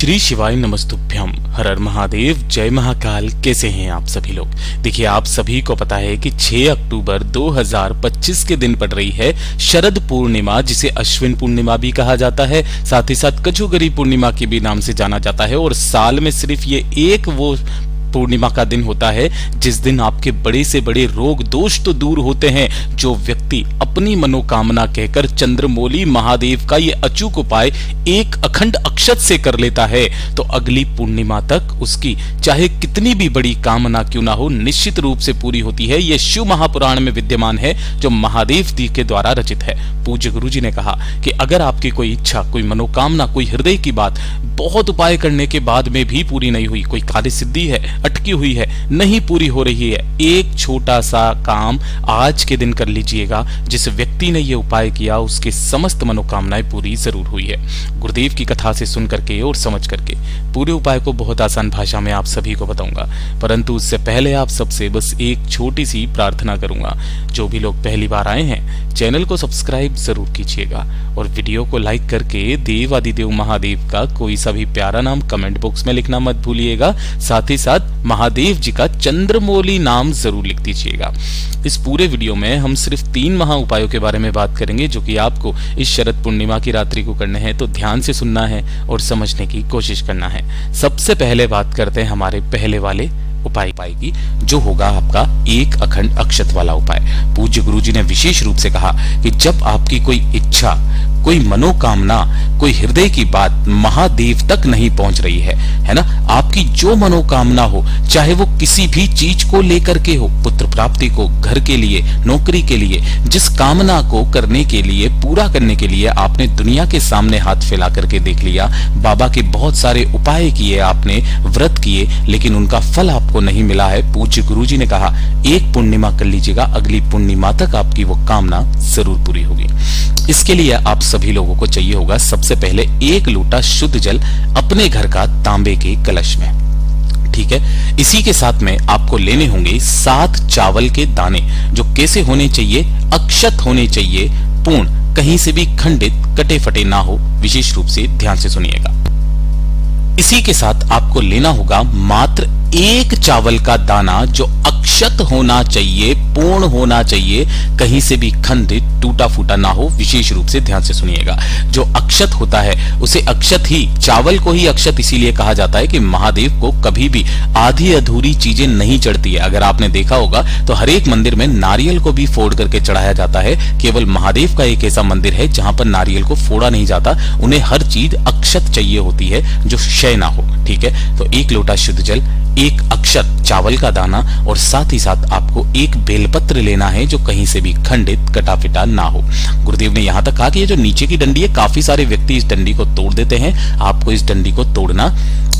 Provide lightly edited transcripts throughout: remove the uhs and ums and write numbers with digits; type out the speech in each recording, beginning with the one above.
श्री शिवाय नमस्तुभ्यम। हर हर महादेव, जय महाकाल। कैसे हैं आप सभी लोग? देखिए, आप सभी को पता है कि 6 अक्टूबर 2025 के दिन पड़ रही है शरद पूर्णिमा, जिसे अश्विन पूर्णिमा भी कहा जाता है। साथ ही साथ कछुगरी पूर्णिमा के भी नाम से जाना जाता है। और साल में सिर्फ ये एक वो पूर्णिमा का दिन होता है जिस दिन आपके बड़े से बड़े रोग दोष तो दूर होते हैं। जो व्यक्ति अपनी मनोकामना कहकर चंद्रमौली महादेव का ये अचूक उपाय एक अखंड अक्षत से कर लेता है, तो अगली पूर्णिमा तक उसकी चाहे कितनी भी बड़ी कामना क्यों ना हो, निश्चित रूप से पूरी होती है। यह शिव महापुराण में विद्यमान है, जो महादेव जी के द्वारा रचित है। पूज्य गुरु जी ने कहा कि अगर आपकी कोई इच्छा, कोई मनोकामना, कोई हृदय की बात बहुत उपाय करने के बाद में भी पूरी नहीं हुई, कोई कार्य सिद्धि है, अटकी हुई है, नहीं पूरी हो रही है, एक छोटा सा काम आज के दिन कर लीजिएगा। जिस व्यक्ति ने ये उपाय किया उसके समस्त मनोकामनाएं पूरी जरूर हुई है। गुरुदेव की कथा से सुन करके और समझ करके पूरे उपाय को बहुत आसान भाषा में आप सभी को बताऊंगा, परंतु उससे पहले आप सबसे बस एक छोटी सी प्रार्थना करूंगा। जो भी लोग पहली बार आए हैं, चैनल को सब्सक्राइब जरूर कीजिएगा और वीडियो को लाइक करके देव आदिदेव महादेव का कोई सा भी प्यारा नाम कमेंट बॉक्स में लिखना मत भूलिएगा। साथ ही साथ महादेव जी का चंद्रमौली नाम जरूर लिख दीजिएगा। इस पूरे वीडियो में हम सिर्फ 3 महा उपायों के बारे में बात करेंगे, जो कि आपको इस शरद पूर्णिमा की रात्रि को करने हैं, तो ध्यान से सुनना है और समझने की कोशिश करना है। सबसे पहले बात करते हैं हमारे पहले वाले उपाय की, जो होगा आपका एक अखंड अक्षत वाला उपाय। पूज्य गुरु जी ने विशेष रूप से कहा कि जब आपकी कोई इच्छा, कोई मनोकामना, कोई हृदय की बात महादेव तक नहीं पहुंच रही है ना, आपकी जो मनोकामना हो, चाहे वो किसी भी चीज को लेकर के हो, पुत्र प्राप्ति को, घर के लिए, नौकरी के लिए, जिस कामना को करने के लिए, पूरा करने के लिए आपने दुनिया के सामने हाथ फैला करके देख लिया, बाबा के बहुत सारे उपाय किए आपने, व्रत किए, लेकिन उनका फल आपको नहीं मिला है। पूज्य गुरु जी ने कहा एक पूर्णिमा कर लीजिएगा, अगली पूर्णिमा तक आपकी वो कामना जरूर पूरी होगी। इसके लिए आप सभी लोगों को चाहिए होगा सबसे पहले 1 लोटा शुद्ध जल अपने घर का तांबे के कलश में, ठीक है। इसी के साथ में आपको लेने होंगे 7 चावल के दाने, जो कैसे होने चाहिए, अक्षत होने चाहिए, पूर्ण, कहीं से भी खंडित, कटे फटे ना हो। विशेष रूप से ध्यान से सुनिएगा। इसी के साथ आपको लेना होगा मात्र 1 चावल का दाना, जो अक्षत होना चाहिए, पूर्ण होना चाहिए, कहीं से भी खंडित, टूटा फूटा ना हो। विशेष रूप से ध्यान से सुनिएगा। जो अक्षत होता है उसे अक्षत ही, चावल को ही अक्षत इसीलिए कहा जाता है कि महादेव को कभी भी आधी अधूरी चीजें नहीं चढ़ती है। अगर आपने देखा होगा तो हर एक मंदिर में नारियल को भी फोड़ करके चढ़ाया जाता है। केवल महादेव का एक ऐसा मंदिर है जहां पर नारियल को फोड़ा नहीं जाता। उन्हें हर चीज अक्षत चाहिए होती है, जो क्षय ना हो, ठीक है। तो 1 लोटा शुद्ध जल, 1 अक्षत चावल का दाना, और साथ ही साथ आपको 1 बेलपत्र लेना है, जो कहीं से भी खंडित, कटा फिटा ना हो। गुरुदेव ने यहां तक कहा कि ये जो नीचे की डंडी है, काफी सारे व्यक्ति इस डंडी को तोड़ देते हैं। आपको इस डंडी को तोड़ना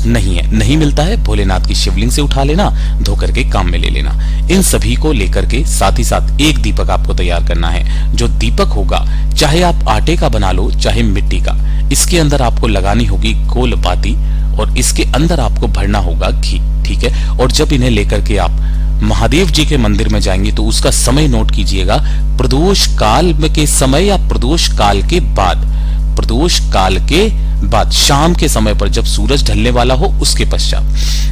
नहीं है, नहीं मिलता है, भोलेनाथ की शिवलिंग से उठा लेना, धो करके काम में ले लेना। इन सभी को लेकर के साथ ही साथ 1 दीपक आपको तैयार करना है। जो दीपक होगा, चाहे आप आटे का बना लो, चाहे मिट्टी का, इसके अंदर आपको लगानी होगी गोल बाती और इसके अंदर आपको भरना होगा घी, ठीक है। और जब इन्हें लेकर के आप महादेव जी के मंदिर में जाएंगे तो उसका समय नोट कीजिएगा, प्रदोष काल के समय या प्रदोष काल के बाद, प्रदोष काल के बाद शाम के समय पर, जब सूरज ढलने वाला हो उसके पश्चात।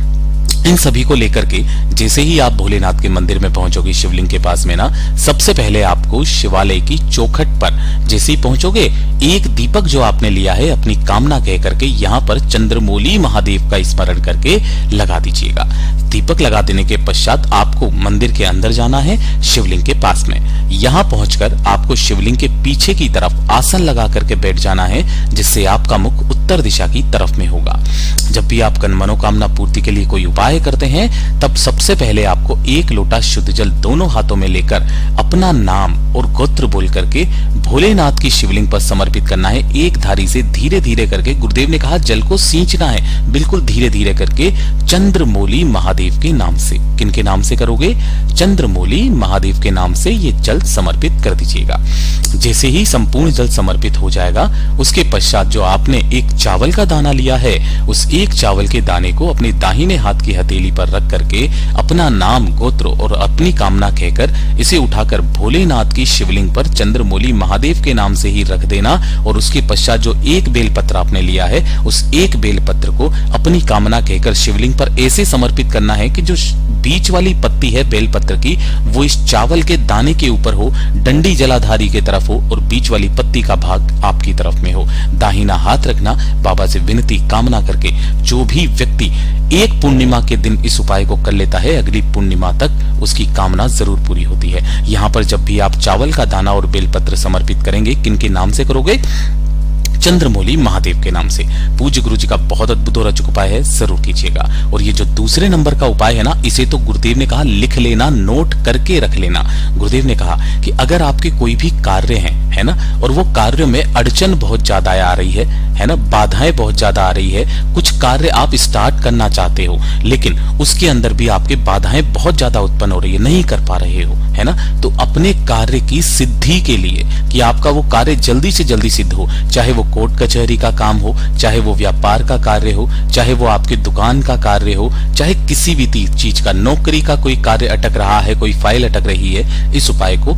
इन सभी को लेकर के जैसे ही आप भोलेनाथ के मंदिर में पहुंचोगे, शिवलिंग के पास में ना, सबसे पहले आपको शिवालय की चौखट पर जैसे ही पहुंचोगे, 1 दीपक जो आपने लिया है अपनी कामना कह करके यहाँ पर चंद्रमौली महादेव का स्मरण करके लगा दीजिएगा। दीपक लगा देने के पश्चात आपको मंदिर के अंदर जाना है, शिवलिंग के पास में। यहाँ पहुंचकर आपको शिवलिंग के पीछे की तरफ आसन लगा करके बैठ जाना है, जिससे आपका मुख उत्तर दिशा की तरफ में होगा। जब भी आप मनोकामना पूर्ति के लिए कोई उपाय करते हैं, तब सबसे पहले आपको 1 लोटा शुद्ध जल दोनों हाथों में लेकर अपना नाम और गोत्र बोल करके भोलेनाथ की शिवलिंग पर समर्पित करना है। एक धारी से धीरे धीरे करके, गुरुदेव ने कहा जल को सींचना है, बिल्कुल धीरे धीरे करके, चंद्रमौली महादेव के नाम से। किनके नाम से करोगे? चंद्रमौली महादेव के नाम से ये जल समर्पित कर दीजिएगा। जैसे ही संपूर्ण जल समर्पित हो जाएगा, उसके पश्चात जो आपने 1 चावल का दाना लिया है, उस 1 चावल के दाने को अपने दाहिने हाथ की हथेली पर रख करके अपना नाम, गोत्र और अपनी कामना कहकर इसे उठाकर भोलेनाथ की शिवलिंग पर चंद्रमौली महादेव के नाम से ही रख देना और उसके पश्चात जो एक बेलपत्र आपने लिया है उस एक बेलपत्र को अपनी कामना कहकर शिवलिंग पर ऐसे समर्पित करना है कि जो बीच वाली पत्ती है बेलपत्र की वो इस चावल के दाने के ऊपर हो, डंडी जलाधारी के तरफ हो और बीच वाली पत्ती का भाग आपकी तरफ में हो। दाहिना हाथ रखना, बाबा से विनती कामना करके जो भी व्यक्ति एक पूर्णिमा के दिन इस उपाय को कर लेता है अगली पूर्णिमा तक उसकी कामना जरूर पूरी होती है। यहाँ पर जब भी आप चावल का दाना और बेलपत्र समर्पित करेंगे, किनके नाम से करोगे? चंद्रमौली महादेव के नाम से। पूज्य गुरु जी का बहुत अद्भुत और अचूक उपाय है, जरूर कीजिएगा। और ये जो दूसरे नंबर का उपाय है ना, इसे तो गुरुदेव ने कहा लिख लेना, नोट करके रख लेना। गुरुदेव ने कहा कि अगर आपके कोई भी कार्य है ना, और वो कार्य में अड़चन बहुत ज्यादा आ रही है ना, बाधाएं बहुत ज्यादा आ रही है, कुछ कार्य आप स्टार्ट करना चाहते हो लेकिन उसके अंदर भी आपके बाधाएं बहुत ज्यादा उत्पन्न हो रही है, नहीं कर पा रहे हो, है ना, तो अपने कार्य की सिद्धि के लिए कि आपका वो कार्य जल्दी से जल्दी सिद्ध हो, चाहे वो कोर्ट कचहरी का काम हो, चाहे वो व्यापार का कार्य हो, चाहे वो आपके दुकान का कार्य हो, चाहे किसी भी चीज का, नौकरी का कोई कार्य अटक रहा है, कोई फाइल अटक रही है, इस उपाय को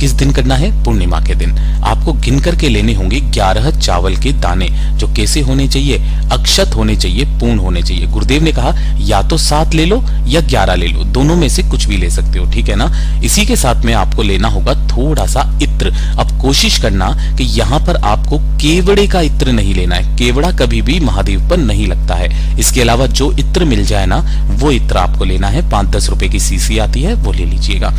किस दिन करना है? पूर्णिमा के दिन। आपको गिन करके लेने होंगे 11 चावल के दाने, जो कैसे होने चाहिए? अक्षत होने चाहिए, पूर्ण होने चाहिए। गुरुदेव ने कहा या तो 7 ले लो या 11 ले लो, दोनों में से कुछ भी ले सकते हो, ठीक है ना। इसी के साथ में आपको लेना होगा थोड़ा सा इत्र। अब कोशिश करना कि यहाँ पर आपको केवड़े का इत्र नहीं लेना है, केवड़ा कभी भी महादेव पर नहीं लगता है। इसके अलावा जो इत्र मिल जाए ना वो इत्र आपको लेना है, 5-10 रुपए की सीसी आती है, वो ले लीजिएगा।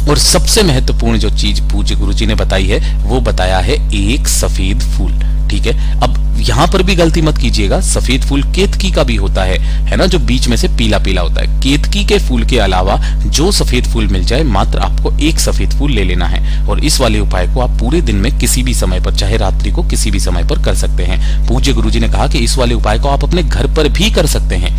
और सबसे महत्वपूर्ण जो चीज पूज्य गुरुजी ने बताई है वो बताया है एक सफेद फूल, ठीक है। अब यहां पर भी गलती मत कीजिएगा, सफेद फूल केतकी का भी होता है ना, जो बीच में से पीला पीला होता है। केतकी के फूल के अलावा जो सफेद फूल मिल जाए मात्र आपको एक सफेद फूल ले लेना है। और इस वाले उपाय को आप पूरे दिन में किसी भी समय पर, चाहे रात्रि को किसी भी समय पर कर सकते हैं। पूज्य गुरुजी ने कहा कि इस वाले उपाय को आप अपने घर पर भी कर सकते हैं।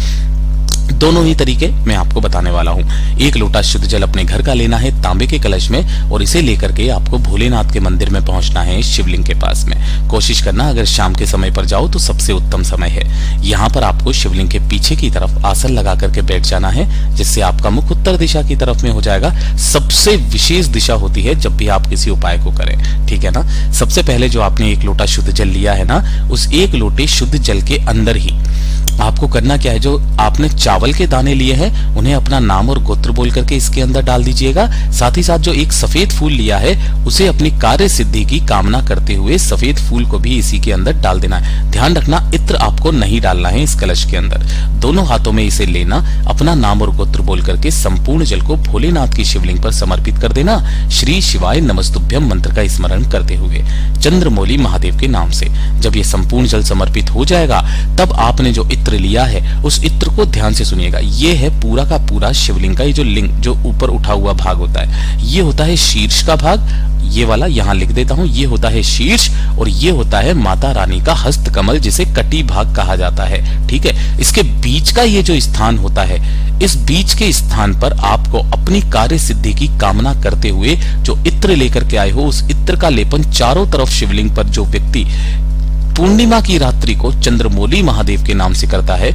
दोनों ही तरीके मैं आपको बताने वाला हूं। एक लोटा शुद्ध जल अपने घर का लेना है तांबे के कलश में, और इसे लेकर के आपको भोलेनाथ के मंदिर में पहुंचना है, शिवलिंग के पास में। कोशिश करना अगर शाम के समय पर जाओ तो सबसे उत्तम समय है। यहाँ पर आपको शिवलिंग के पीछे की तरफ आसन लगा करके बैठ जाना है, जिससे आपका मुख उत्तर दिशा की तरफ में हो जाएगा। सबसे विशेष दिशा होती है जब भी आप किसी उपाय को करें, ठीक है ना। सबसे पहले जो आपने एक लोटा शुद्ध जल लिया है ना, उस एक लोटे शुद्ध जल के अंदर ही आपको करना क्या है, जो आपने चावल के दाने लिए हैं उन्हें अपना नाम और गोत्र बोल करके इसके अंदर डाल दीजिएगा। साथ ही साथ जो एक सफेद फूल लिया है उसे अपनी कार्य सिद्धि की कामना करते हुए सफेद फूल को भी इसी के अंदर डाल देना है। ध्यान रखना इत्र आपको नहीं डालना है इस कलश के अंदर। दोनों हाथों में इसे लेना, अपना नाम और गोत्र बोल करके संपूर्ण जल को भोलेनाथ की शिवलिंग पर समर्पित कर देना। श्री शिवाय नमस्तुभ्यम मंत्र का स्मरण करते हुए चंद्रमौली महादेव के नाम से। जब ये संपूर्ण जल समर्पित हो जाएगा तब आपने जो इत्र लिया है उस इत्र को ध्यान से सुनिएगा। ये है पूरा का पूरा शिवलिंग का, ये जो लिंग जो ऊपर उठा हुआ भाग होता है ये होता है शीर्ष का भाग, ये वाला यहाँ लिख देता हूं, ये होता है शीर्ष, और ये होता है माता रानी का हस्त कमल जिसे कटी भाग कहा जाता है, ठीक है। इसके बीच का ये जो स्थान होता है, इस बीच के स्थान पर आपको अपनी कार्य सिद्धि की कामना करते हुए जो इत्र लेकर के आए हो उस इत्र का लेपन चारों तरफ शिवलिंग पर जो व्यक्ति पूर्णिमा की रात्रि को चंद्रमौली महादेव के नाम से करता है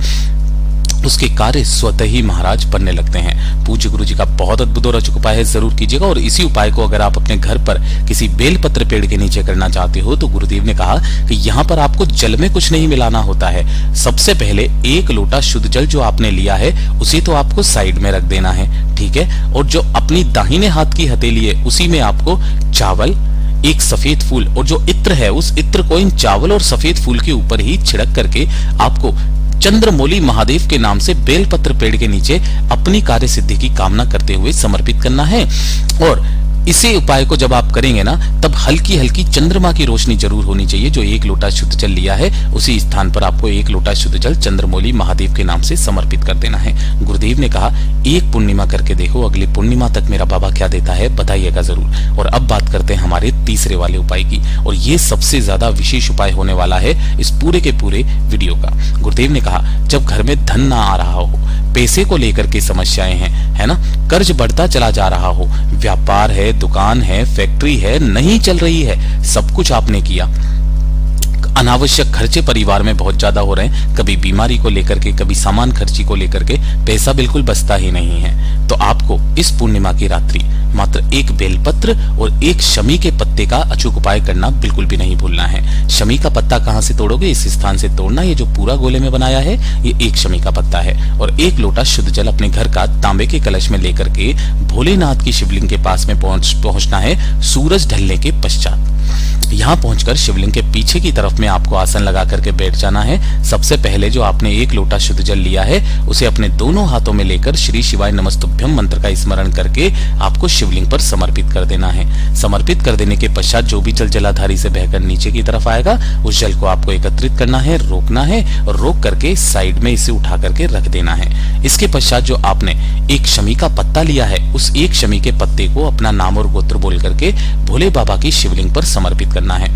उसके कार्य स्वतः ही महाराज बनने लगते हैं। पूज्य गुरु जी का बहुत अद्भुत और अचूक उपाय है, जरूर कीजिएगा। और इसी उपाय को अगर आप अपने घर पर किसी बेलपत्र पेड़ के नीचे करना चाहते हो तो गुरुदेव ने कहा कि यहाँ पर आपको जल में कुछ नहीं मिलाना होता है। सबसे पहले एक लोटा शुद्ध जल जो आपने लिया है उसे तो आपको साइड में रख देना है, ठीक है। और जो अपनी दाहिने हाथ की हथेली है उसी में आपको चावल, एक सफेद फूल और जो इत्र है उस इत्र को इन चावल और सफेद फूल के ऊपर ही छिड़क करके आपको चंद्रमौली महादेव के नाम से बेलपत्र पेड़ के नीचे अपनी कार्य सिद्धि की कामना करते हुए समर्पित करना है। और इसी उपाय को जब आप करेंगे ना तब हल्की हल्की चंद्रमा की रोशनी जरूर होनी चाहिए। जो एक लोटा शुद्ध जल लिया है उसी स्थान पर आपको एक लोटा शुद्ध जल चंद्रमौली महादेव के नाम से समर्पित कर देना है। गुरुदेव ने कहा एक पूर्णिमा करके देखो, अगली पूर्णिमा तक मेरा बाबा क्या देता है बताइएगा जरूर। और अब बात करते हैं हमारे तीसरे वाले उपाय की, और ये सबसे ज्यादा विशेष उपाय होने वाला है इस पूरे के पूरे वीडियो का। गुरुदेव ने कहा जब घर में धन ना आ रहा हो, पैसे को लेकर के समस्याएं हैं, है ना, कर्ज बढ़ता चला जा रहा हो, व्यापार है, दुकान है, फैक्ट्री है, नहीं चल रही है, सब कुछ आपने किया, और अनावश्यक खर्चे परिवार में बहुत ज्यादा हो रहे हैं, कभी बीमारी को लेकर के, कभी सामान खर्ची को लेकर के पैसा बिल्कुल बचता ही नहीं है, तो आपको इस पूर्णिमा की रात्रि मात्र एक बेलपत्र और एक शमी के पत्ते का अचूक उपाय करना बिल्कुल भी नहीं भूलना है। शमी का पत्ता कहां से तोड़ोगे? इस स्थान से तोड़ना। ये जो पूरा गोले में बनाया है ये एक शमी का पत्ता है। और एक लोटा शुद्ध जल अपने घर का तांबे के कलश में लेकर के भोलेनाथ की शिवलिंग के पास में पहुंचना है सूरज ढलने के पश्चात। यहाँ पहुंचकर शिवलिंग के पीछे की तरफ में आपको आसन लगा करके बैठ जाना है। सबसे पहले जो आपने एक लोटा शुद्ध जल लिया है उसे अपने दोनों हाथों में लेकर श्री शिवाय नमस्तुभ्यम मंत्र का स्मरण करके आपको शिवलिंग पर समर्पित कर देना है। समर्पित कर देने के पश्चात जो भी जल जलाधारी से बहकर नीचे की तरफ आएगा उस जल को आपको एकत्रित करना है, रोकना है और रोक करके साइड में इसे उठा करके रख देना है। इसके पश्चात जो आपने एक शमी का पत्ता लिया है उस एक शमी के पत्ते को अपना नाम और गोत्र बोल करके भोले बाबा की शिवलिंग पर समर्पित करना है।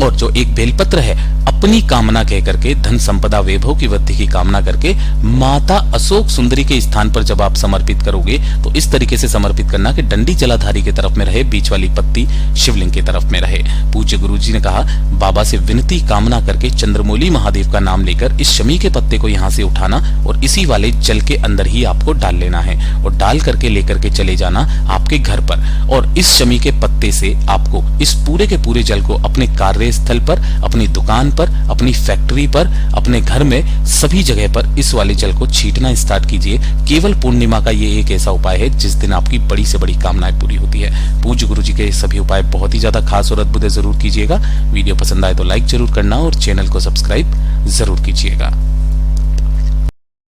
और जो एक बेलपत्र है अपनी कामना कह करके, धन संपदा वैभव की वृद्धि की कामना करके माता अशोक सुंदरी के स्थान पर जब आप समर्पित करोगे तो इस तरीके से समर्पित करना कि डंडी जलाधारी की तरफ में रहे, बीच वाली पत्ती शिवलिंग की तरफ में रहे। पूज्य गुरुजी ने कहा बाबा से विनती कामना करके चंद्रमौली महादेव का नाम लेकर इस शमी के पत्ते को यहाँ से उठाना और इसी वाले जल के अंदर ही आपको डाल लेना है और डाल करके लेकर के चले जाना आपके घर पर। और इस शमी के पत्ते से आपको इस पूरे के पूरे जल को अपने कार्यस्थल पर, अपनी दुकान पर, अपनी फैक्ट्री पर, अपने घर में सभी जगह पर इस वाले जल को छींटना स्टार्ट कीजिए। केवल पूर्णिमा का ये एक ऐसा उपाय है जिस दिन आपकी बड़ी से बड़ी कामनाएं पूरी होती है। पूज्य गुरुजी के सभी उपाय बहुत ही ज्यादा खास और अद्भुत है, जरूर कीजिएगा। वीडियो पसंद आए तो लाइक जरूर करना और चैनल को सब्सक्राइब जरूर कीजिएगा।